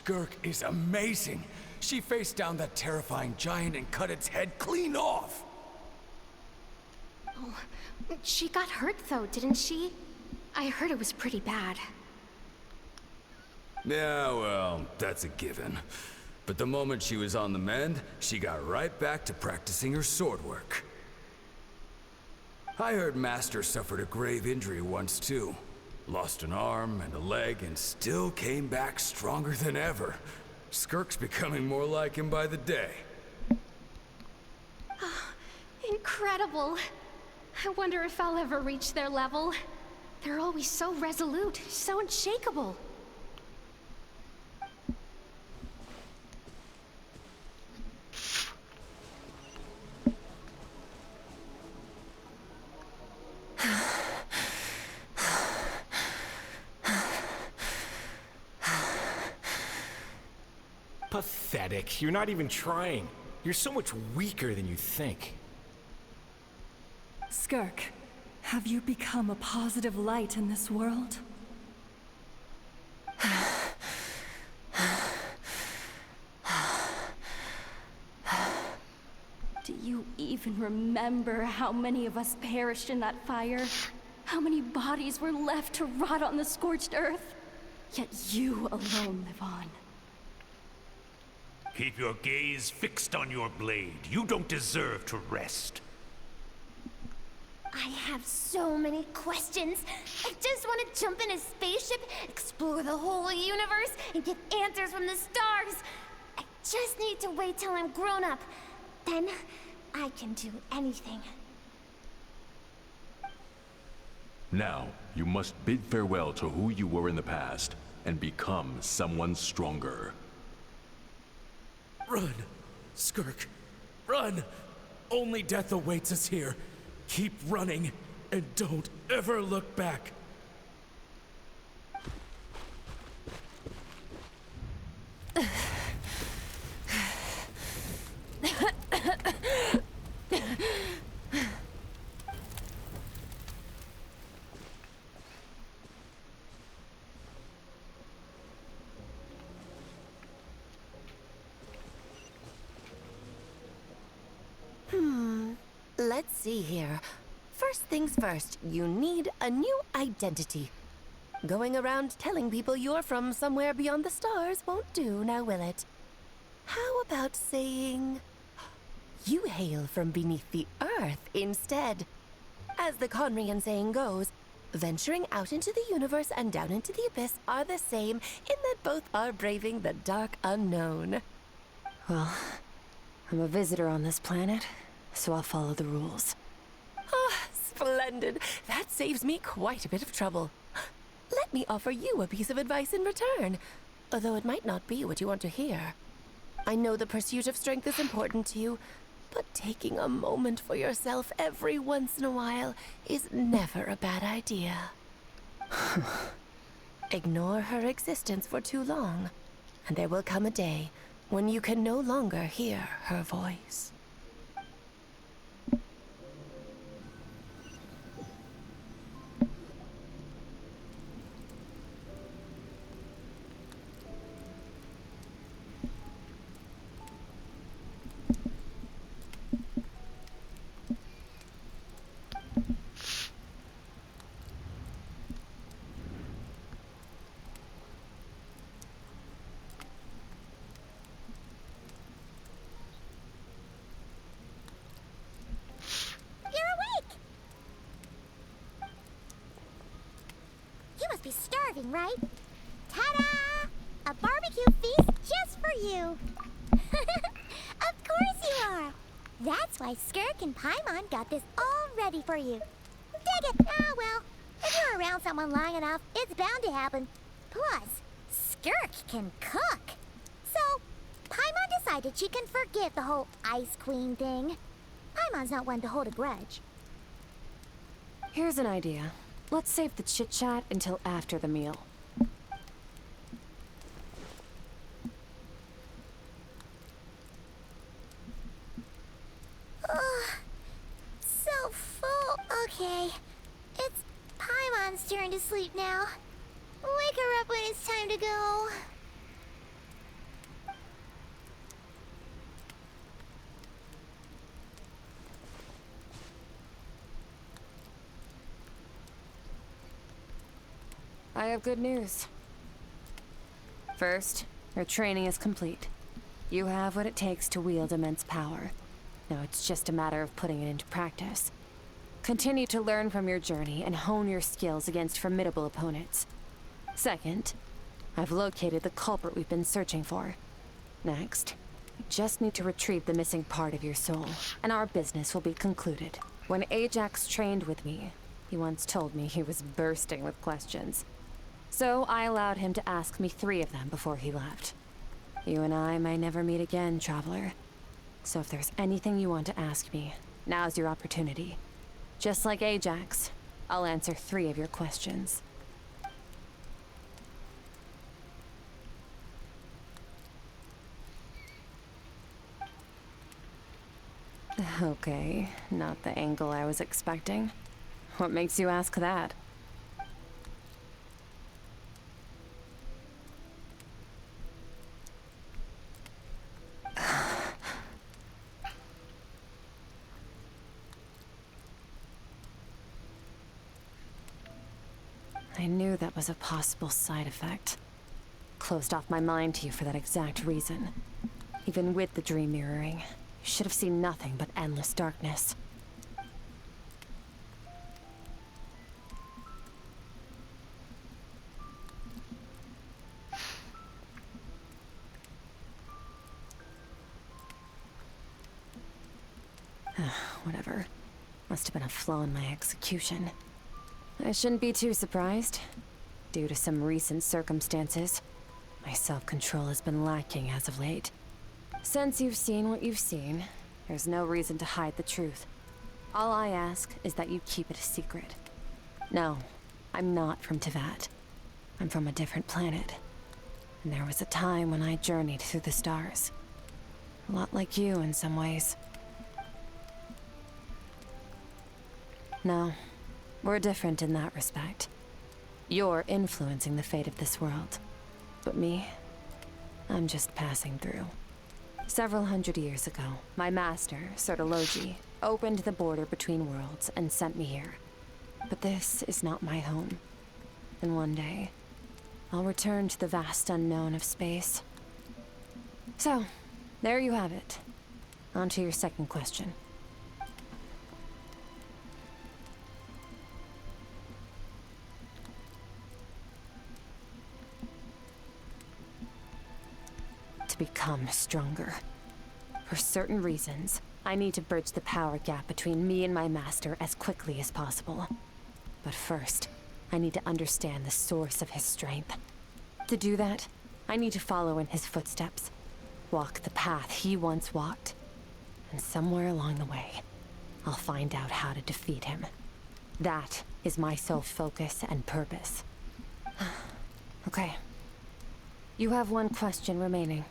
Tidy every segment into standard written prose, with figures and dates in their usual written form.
Skirk is amazing. She faced down that terrifying giant and cut its head clean off. Oh, she got hurt though, didn't she? I heard it was pretty bad. Yeah, well, that's a given. But the moment she was on the mend, she got right back to practicing her sword work. I heard Master suffered a grave injury once too. Lost an arm and a leg and still came back stronger than ever. Skirk's becoming more like him by the day. Incredible. I wonder if I'll ever reach their level. They're always so resolute, so unshakable. Pathetic. You're not even trying. You're so much weaker than you think. Skirk, have you become a positive light in this world? Do you even remember how many of us perished in that fire? How many bodies were left to rot on the scorched earth? Yet you alone live on. Keep your gaze fixed on your blade. You don't deserve to rest. I have so many questions. I just want to jump in a spaceship, explore the whole universe, and get answers from the stars. I just need to wait till I'm grown up. Then, I can do anything. Now, you must bid farewell to who you were in the past, and become someone stronger. Run, Skirk, run! Only death awaits us here. Keep running, and don't ever look back. Let's see here. First things first, you need a new identity. Going around telling people you're from somewhere beyond the stars won't do, now will it? How about saying you hail from beneath the earth instead? As the Conrian saying goes, venturing out into the universe and down into the abyss are the same in that both are braving the dark unknown. Well, I'm a visitor on this planet, so I'll follow the rules. Ah, splendid. That saves me quite a bit of trouble. Let me offer you a piece of advice in return, although it might not be what you want to hear. I know the pursuit of strength is important to you, but taking a moment for yourself every once in a while is never a bad idea. Ignore her existence for too long, and there will come a day when you can no longer hear her voice. Be starving, right? Ta-da! A barbecue feast just for you. Of course you are. That's why Skirk and Paimon got this all ready for you. Dig it! Ah, well, if you're around someone long enough, it's bound to happen. Plus, Skirk can cook. So, Paimon decided she can forgive the whole Ice Queen thing. Paimon's not one to hold a grudge. Here's an idea. Let's save the chit-chat until after the meal. So full. Okay. It's Paimon's turn to sleep now. Wake her up when it's time to go. I have good news. First, your training is complete. You have what it takes to wield immense power. Now it's just a matter of putting it into practice. Continue to learn from your journey and hone your skills against formidable opponents. Second, I've located the culprit we've been searching for. Next, you just need to retrieve the missing part of your soul, and our business will be concluded. When Ajax trained with me, he once told me he was bursting with questions. So I allowed him to ask me 3 of them before he left. You and I may never meet again, Traveler. So if there's anything you want to ask me, now's your opportunity. Just like Ajax, I'll answer 3 of your questions. Okay, not the angle I was expecting. What makes you ask that? I knew that was a possible side effect. Closed off my mind to you for that exact reason. Even with the dream mirroring, you should have seen nothing but endless darkness. Whatever. Must have been a flaw in my execution. I shouldn't be too surprised. Due to some recent circumstances, my self-control has been lacking as of late. Since you've seen what you've seen, there's no reason to hide the truth. All I ask is that you keep it a secret. No, I'm not from Teyvat. I'm from a different planet. And there was a time when I journeyed through the stars. A lot like you in some ways. No, we're different in that respect. You're influencing the fate of this world. But me, I'm just passing through. Several hundred years ago, my master, Sertologi, opened the border between worlds and sent me here. But this is not my home. And one day, I'll return to the vast unknown of space. So, there you have it. On to your second question. To become stronger. For certain reasons, I need to bridge the power gap between me and my master as quickly as possible. But first, I need to understand the source of his strength. To do that, I need to follow in his footsteps, walk the path he once walked, and somewhere along the way, I'll find out how to defeat him. That is my sole focus and purpose. Okay. You have one question remaining.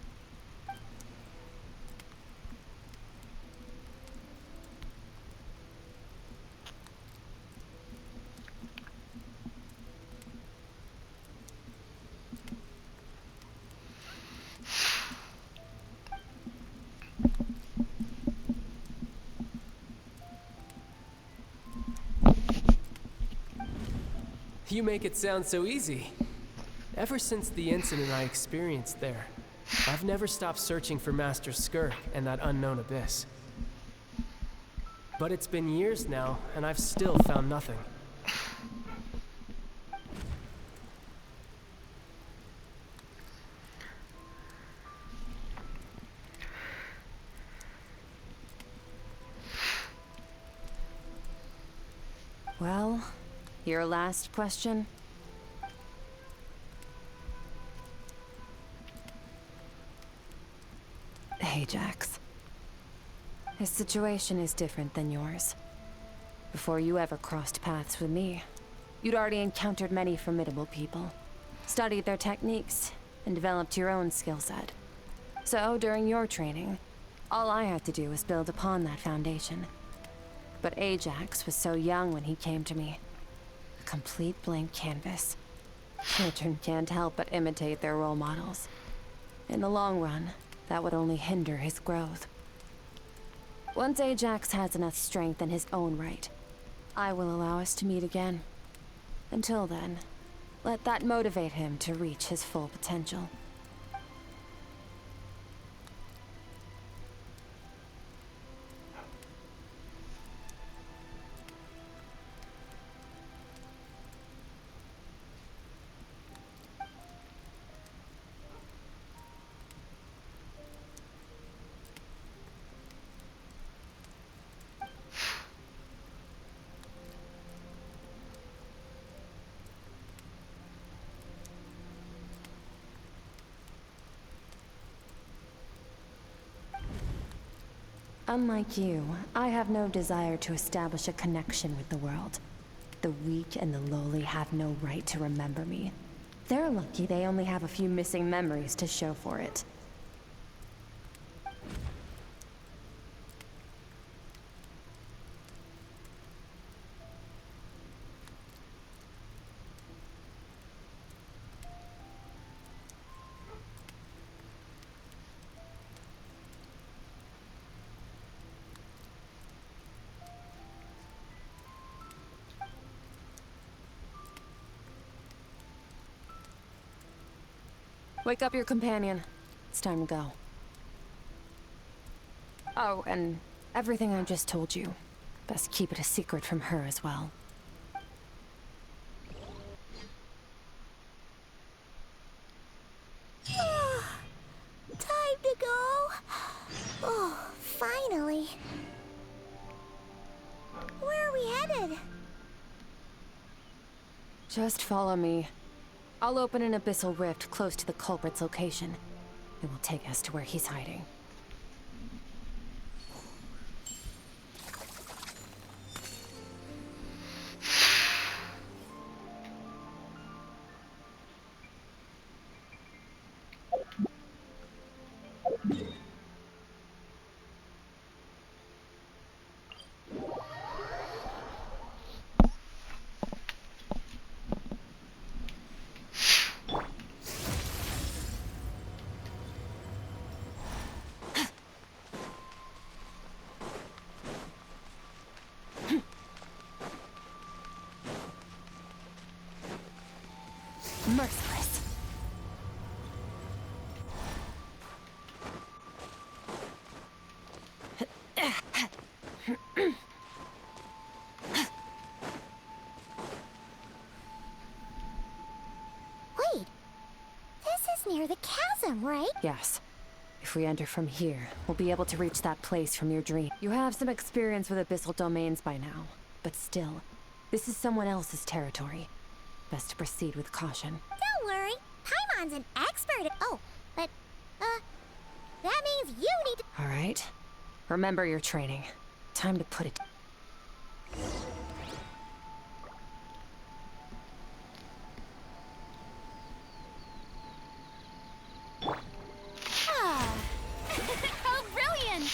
You make it sound so easy. Ever since the incident I experienced there, I've never stopped searching for Master Skirk and that unknown abyss. But it's been years now, and I've still found nothing. Well, your last question? Ajax. His situation is different than yours. Before you ever crossed paths with me, you'd already encountered many formidable people, studied their techniques, and developed your own skill set. So, during your training, all I had to do was build upon that foundation. But Ajax was so young when he came to me. A complete blank canvas. Children can't help but imitate their role models. In the long run, that would only hinder his growth. Once Ajax has enough strength in his own right, I will allow us to meet again. Until then, Let that motivate him to reach his full potential. Unlike you, I have no desire to establish a connection with the world. The weak and the lowly have no right to remember me. They're lucky they only have a few missing memories to show for it. Wake up your companion. It's time to go. Oh, and everything I just told you. Best keep it a secret from her as well. Time to go. Oh, finally. Where are we headed? Just follow me. I'll open an abyssal rift close to the culprit's location. It will take us to where he's hiding. Merciless. Wait. This is near the chasm, right? Yes. If we enter from here, we'll be able to reach that place from your dream. You have some experience with abyssal domains by now, but still, this is someone else's territory. Best to proceed with caution. Don't worry. Paimon's an expert. Oh, but, that means you need to... All right. Remember your training. Time to put it... How brilliant!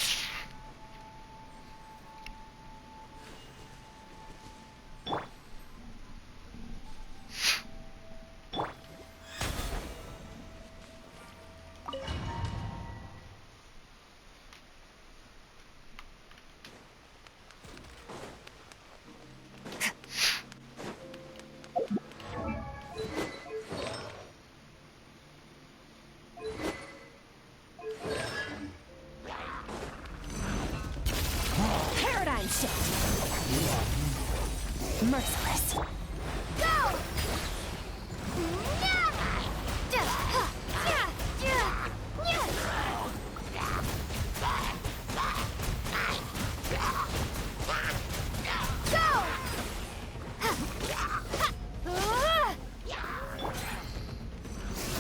Merciless. Go!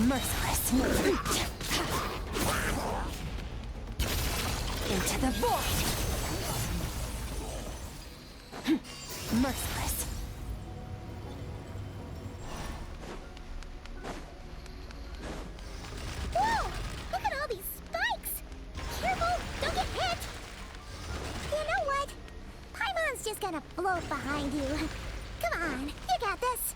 Merciless. Into the void. Merciless. Whoa! Look at all these spikes! Careful! Don't get hit! You know what? Paimon's just gonna float behind you. Come on, you got this!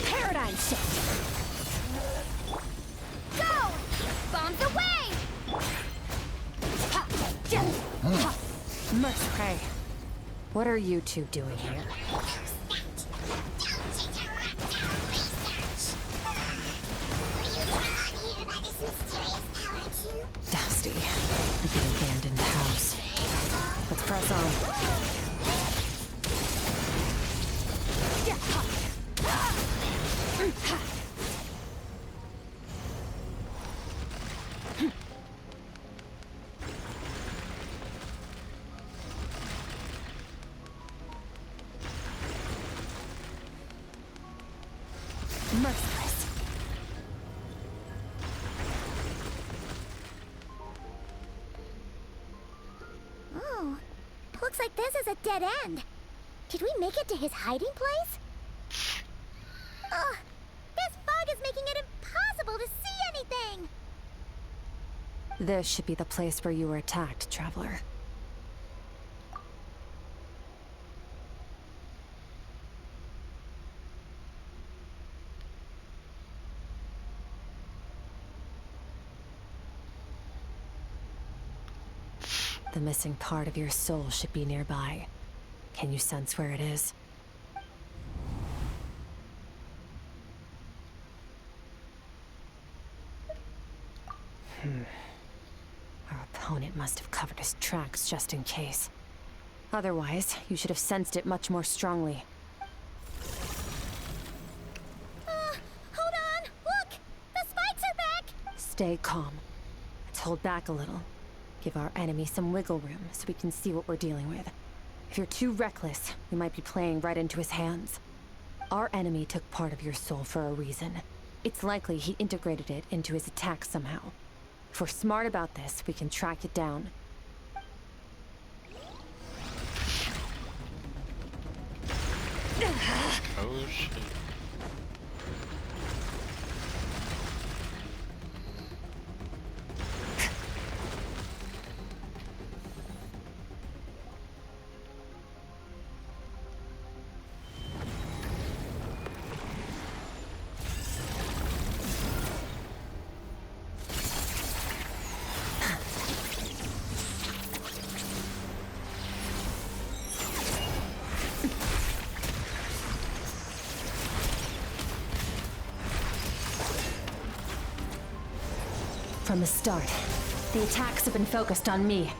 Paradigm shift. Go! Bombs away! Hey, what are you two doing here? Dusty, like an abandoned house. Let's press on. Merciless. Oh, looks like this is a dead end. Did we make it to his hiding place? Ugh, this fog is making it impossible to see anything! This should be the place where you were attacked, Traveler. The missing part of your soul should be nearby. Can you sense where it is? Our opponent must have covered his tracks just in case. Otherwise, you should have sensed it much more strongly. Hold on! Look! The spikes are back! Stay calm. Let's hold back a little. Give our enemy some wiggle room so we can see what we're dealing with. If you're too reckless, we might be playing right into his hands. Our enemy took part of your soul for a reason. It's likely he integrated it into his attack somehow. If we're smart about this, we can track it down. Oh shit. From the start, the attacks have been focused on me.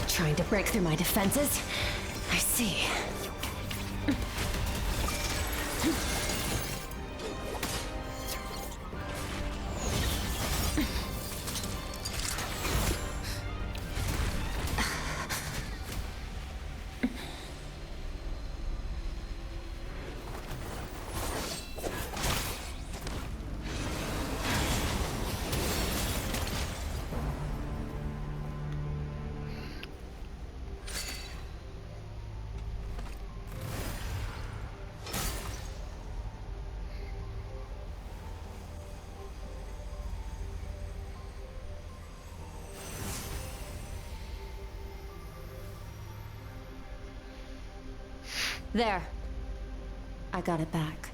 Trying to break through my defenses? I see. There. I got it back.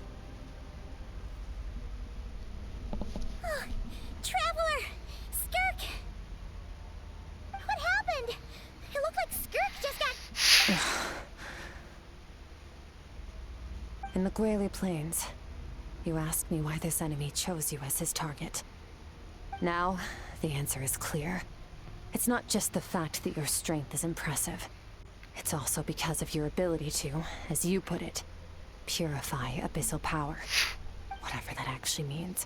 Traveler! Skirk! What happened? It looked like Skirk just got... In the Guili Plains, you asked me why this enemy chose you as his target. Now, the answer is clear. It's not just the fact that your strength is impressive. It's also because of your ability to, as you put it, purify abyssal power. Whatever that actually means.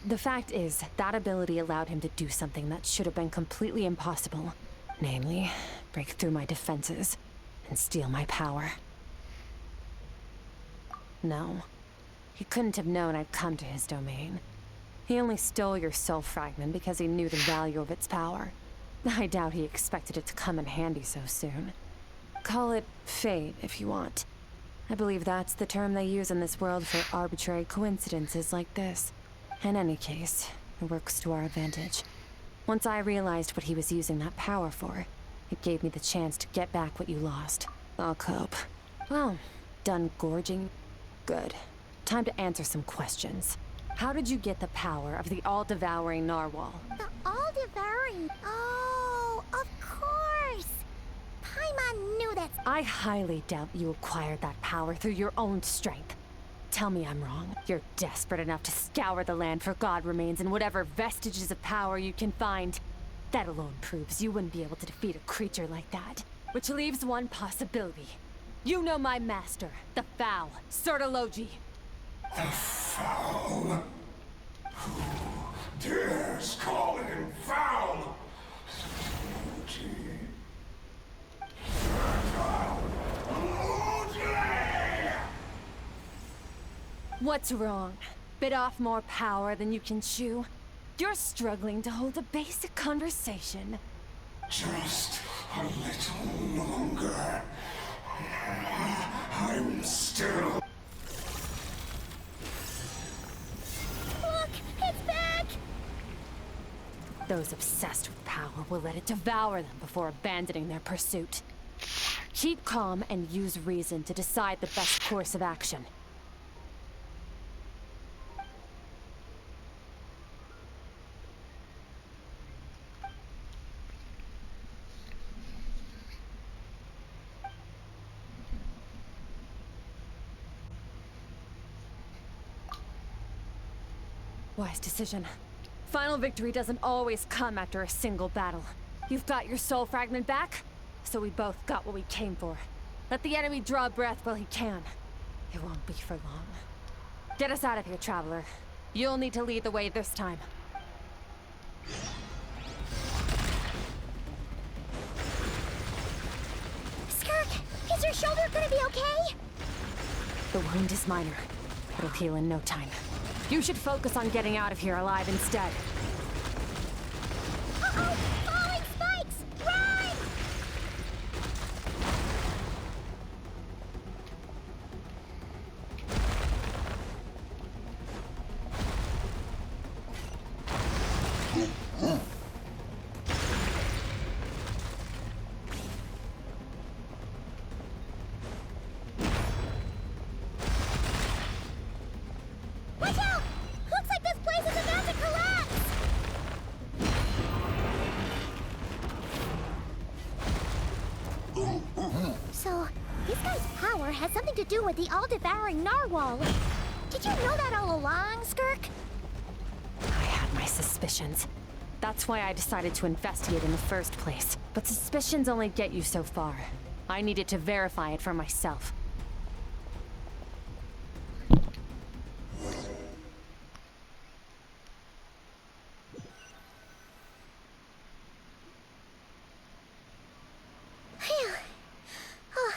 The fact is, that ability allowed him to do something that should have been completely impossible. Namely, break through my defenses and steal my power. No, he couldn't have known I'd come to his domain. He only stole your soul fragment because he knew the value of its power. I doubt he expected it to come in handy so soon. Call it fate, if you want. I believe that's the term they use in this world for arbitrary coincidences like this. In any case, it works to our advantage. Once I realized what he was using that power for, it gave me the chance to get back what you lost. I'll cope. Well, done gorging? Good. Time to answer some questions. How did you get the power of the all-devouring narwhal? The all-devouring... Oh, of course! that's... I highly doubt you acquired that power through your own strength. Tell me I'm wrong. You're desperate enough to scour the land for god remains and whatever vestiges of power you can find. That alone proves you wouldn't be able to defeat a creature like that. Which leaves one possibility. You know my master, the Foul, Sertologi. The Foul? Who dares call him Foul? What's wrong? Bit off more power than you can chew? You're struggling to hold a basic conversation. Just a little longer. I'm still... Look! It's back! Those obsessed with power will let it devour them before abandoning their pursuit. Keep calm and use reason to decide the best course of action. Wise decision. Final victory doesn't always come after a single battle. You've got your soul fragment back, so we both got what we came for. Let the enemy draw breath while he can. It won't be for long. Get us out of here, traveler. You'll need to lead the way this time. Skirk, is your shoulder gonna be okay? The wound is minor. It'll heal in no time. You should focus on getting out of here alive instead. Uh-oh! Falling spikes! Run! Watch out! Looks like this place is about to collapse! So, this guy's power has something to do with the all-devouring narwhal. Did you know that all along, Skirk? I had my suspicions. That's why I decided to investigate in the first place. But suspicions only get you so far. I needed to verify it for myself. Phew. Oh,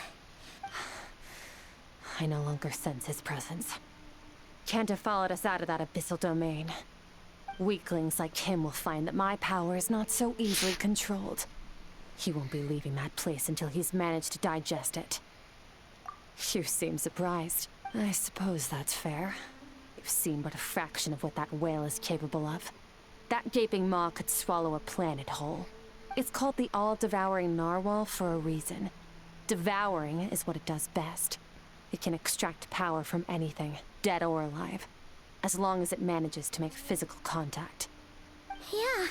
I no longer sense his presence. Can't have followed us out of that abyssal domain. Weaklings like him will find that my power is not so easily controlled. He won't be leaving that place until he's managed to digest it. You seem surprised. I suppose that's fair. You've seen but a fraction of what that whale is capable of. That gaping maw could swallow a planet whole. It's called the all-devouring narwhal for a reason. Devouring is what it does best. It can extract power from anything, dead or alive, as long as it manages to make physical contact. yeah.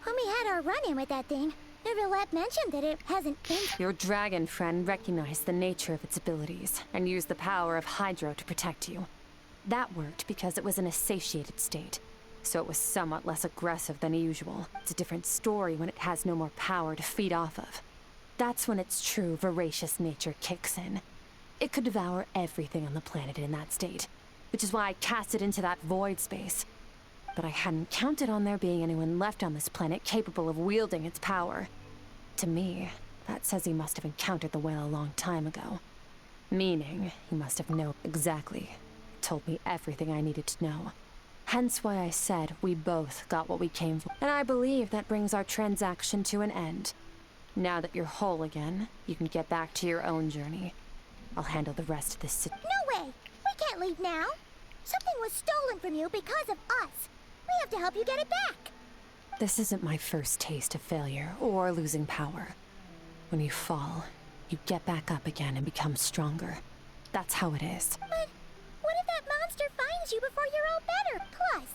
When we had our run-in with that thing, Neverlet mentioned that it hasn't been... Your dragon friend recognized the nature of its abilities and used the power of Hydro to protect you. That worked because it was in a satiated state, so it was somewhat less aggressive than usual. It's a different story when it has no more power to feed off of. That's when its true voracious nature kicks in. It could devour everything on the planet in that state, which is why I cast it into that void space. But I hadn't counted on there being anyone left on this planet capable of wielding its power. To me, that says he must have encountered the whale a long time ago. Meaning, he must have known exactly. Told me everything I needed to know. Hence why I said we both got what we came for. And I believe that brings our transaction to an end. Now that you're whole again, you can get back to your own journey. I'll handle the rest of this. No way! We can't leave now! Something was stolen from you because of us! We have to help you get it back! This isn't my first taste of failure or losing power. When you fall, you get back up again and become stronger. That's how it is. But what if that monster finds you before you're all better? Plus,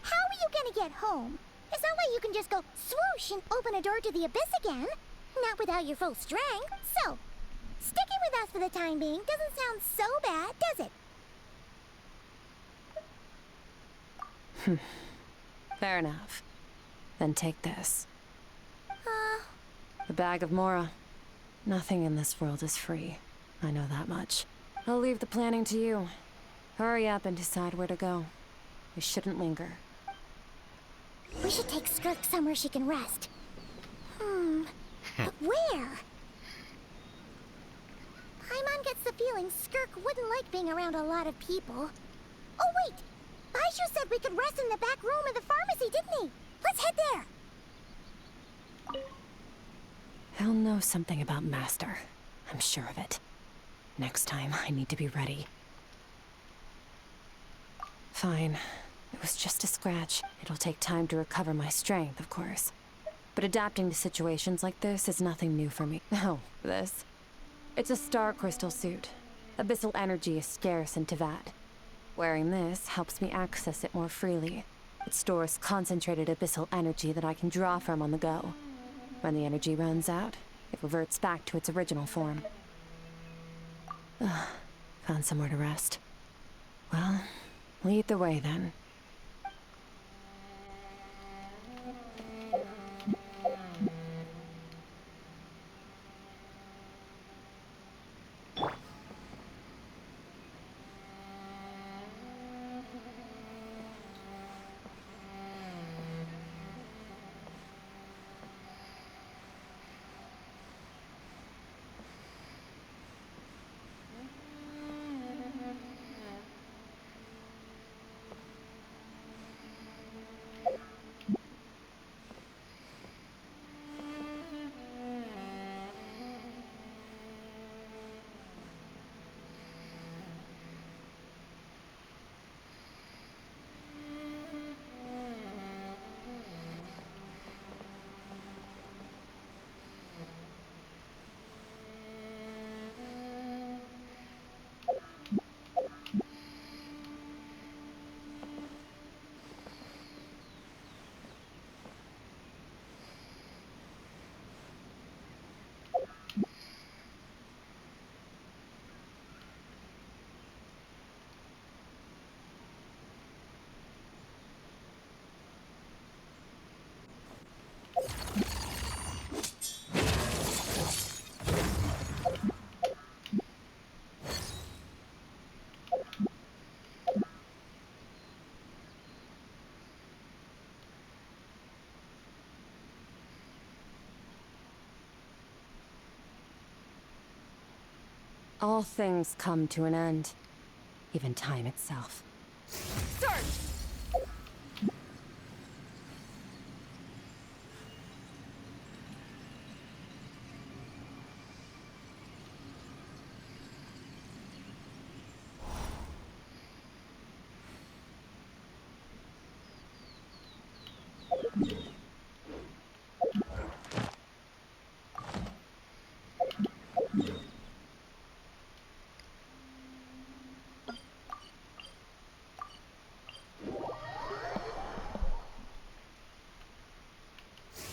how are you gonna get home? It's not like you can just go swoosh and open a door to the abyss again. Not without your full strength. So, with us for the time being doesn't sound so bad, does it? Fair enough. Then take this. The bag of Mora. Nothing in this world is free. I know that much. I'll leave the planning to you. Hurry up and decide where to go. We shouldn't linger. We should take Skirk somewhere she can rest. But where? Paimon gets the feeling Skirk wouldn't like being around a lot of people. Oh wait! Baishu said we could rest in the back room of the pharmacy, didn't he? Let's head there! He'll know something about Master. I'm sure of it. Next time, I need to be ready. Fine. It was just a scratch. It'll take time to recover my strength, of course. But adapting to situations like this is nothing new for me. Oh, this. It's a star crystal suit. Abyssal energy is scarce in Teyvat. Wearing this helps me access it more freely. It stores concentrated abyssal energy that I can draw from on the go. When the energy runs out, it reverts back to its original form. Found somewhere to rest. Well, lead the way then. All things come to an end. Even time itself. Start!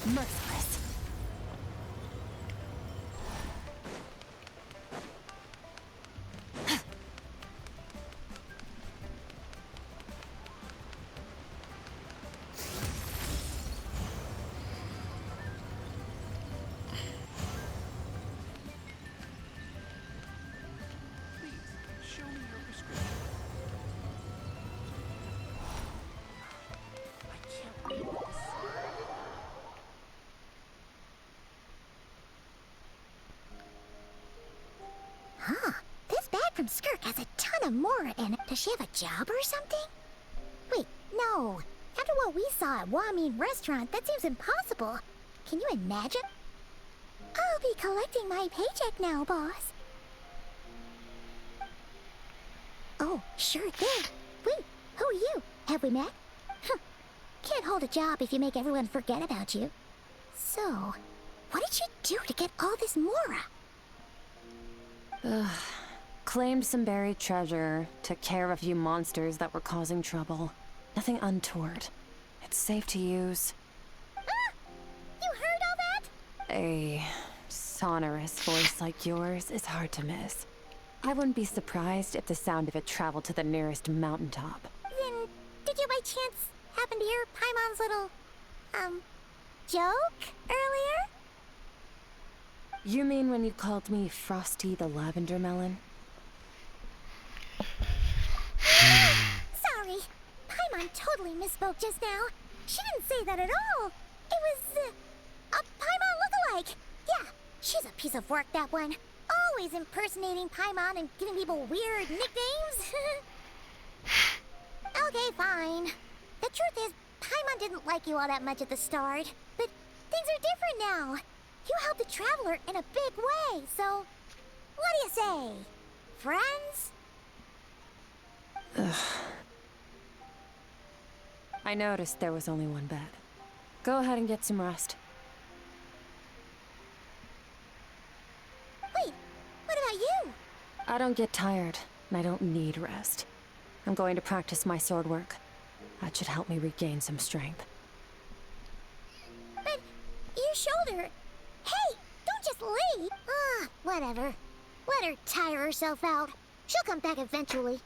Merciless. Show me your prescription. I can't read what this says. This bag from Skirk has a ton of Mora in it. Does she have a job or something? Wait, no. After what we saw at Wamin Restaurant, that seems impossible. Can you imagine? I'll be collecting my paycheck now, boss. Oh, sure thing. Wait, who are you? Have we met? Can't hold a job if you make everyone forget about you. So, what did you do to get all this Mora? Claimed some buried treasure, took care of a few monsters that were causing trouble. Nothing untoward. It's safe to use. You heard all that? A sonorous voice like yours is hard to miss. I wouldn't be surprised if the sound of it traveled to the nearest mountaintop. Then, did you by chance happen to hear Paimon's little, joke earlier? You mean when you called me Frosty the Lavender Melon? Sorry. Paimon totally misspoke just now. She didn't say that at all. It was, a Paimon lookalike. Yeah, she's a piece of work, that one. Always impersonating Paimon and giving people weird nicknames. Okay, fine. The truth is, Paimon didn't like you all that much at the start. But things are different now. You helped the Traveler in a big way, so... What do you say? Friends? I noticed there was only one bed. Go ahead and get some rest. Wait, what about you? I don't get tired, and I don't need rest. I'm going to practice my sword work. That should help me regain some strength. But your shoulder... Hey, don't just leave! Whatever. Let her tire herself out. She'll come back eventually.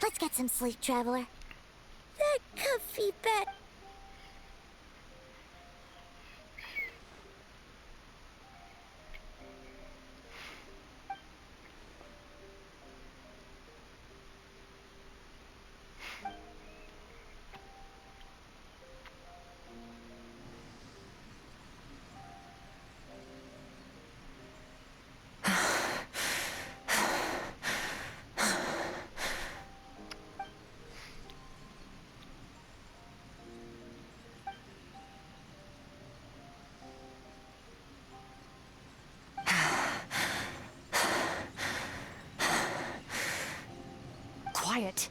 Let's get some sleep, Traveler. That comfy bed. Quiet.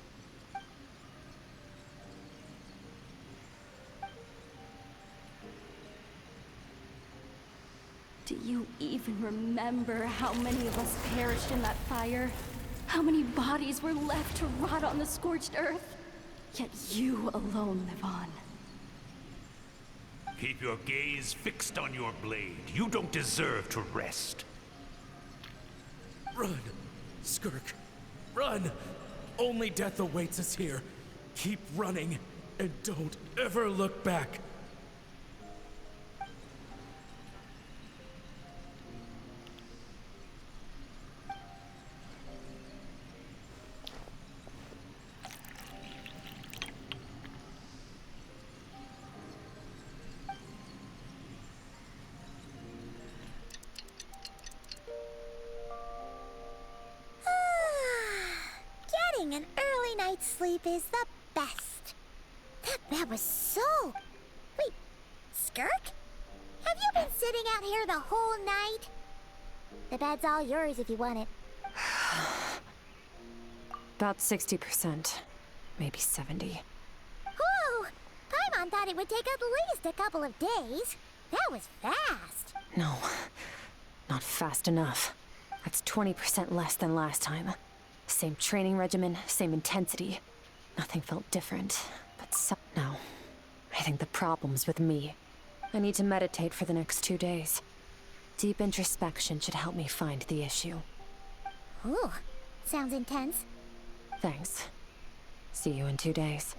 Do you even remember how many of us perished in that fire? How many bodies were left to rot on the scorched earth? Yet you alone live on. Keep your gaze fixed on your blade. You don't deserve to rest. Run, Skirk. Run! Only death awaits us here. Keep running, and don't ever look back. Getting an early night's sleep is the best. That bed was so... Wait, Skirk? Have you been sitting out here the whole night? The bed's all yours if you want it. About 60%. Maybe 70. Whew! Paimon thought it would take at least a couple of days. That was fast. No. Not fast enough. That's 20% less than last time. Same training regimen, same intensity. Nothing felt different, but no. I think the problem's with me. I need to meditate for the next 2 days. Deep introspection should help me find the issue. Ooh, sounds intense. Thanks. See you in 2 days.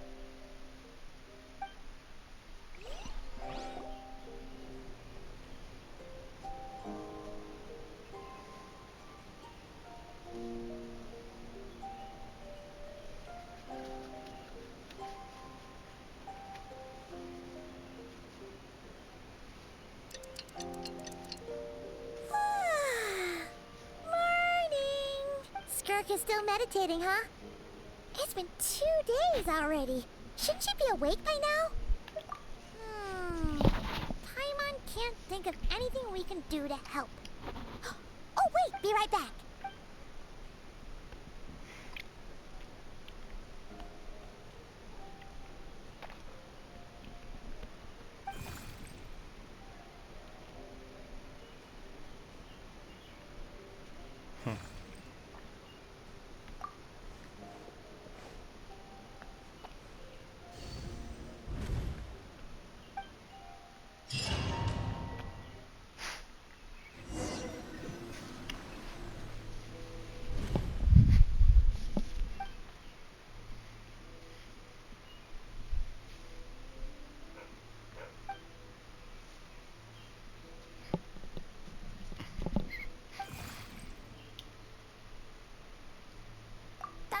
Skirk is still meditating, huh? It's been 2 days already. Shouldn't she be awake by now? Paimon can't think of anything we can do to help. Oh, wait! Be right back!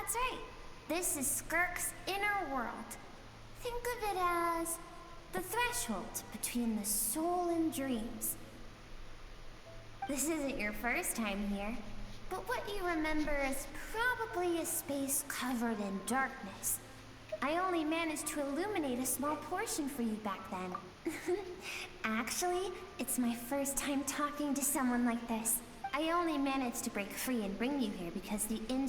That's right. This is Skirk's inner world. Think of it as the threshold between the soul and dreams. This isn't your first time here, but what you remember is probably a space covered in darkness. I only managed to illuminate a small portion for you back then. Actually, it's my first time talking to someone like this. I only managed to break free and bring you here because the injury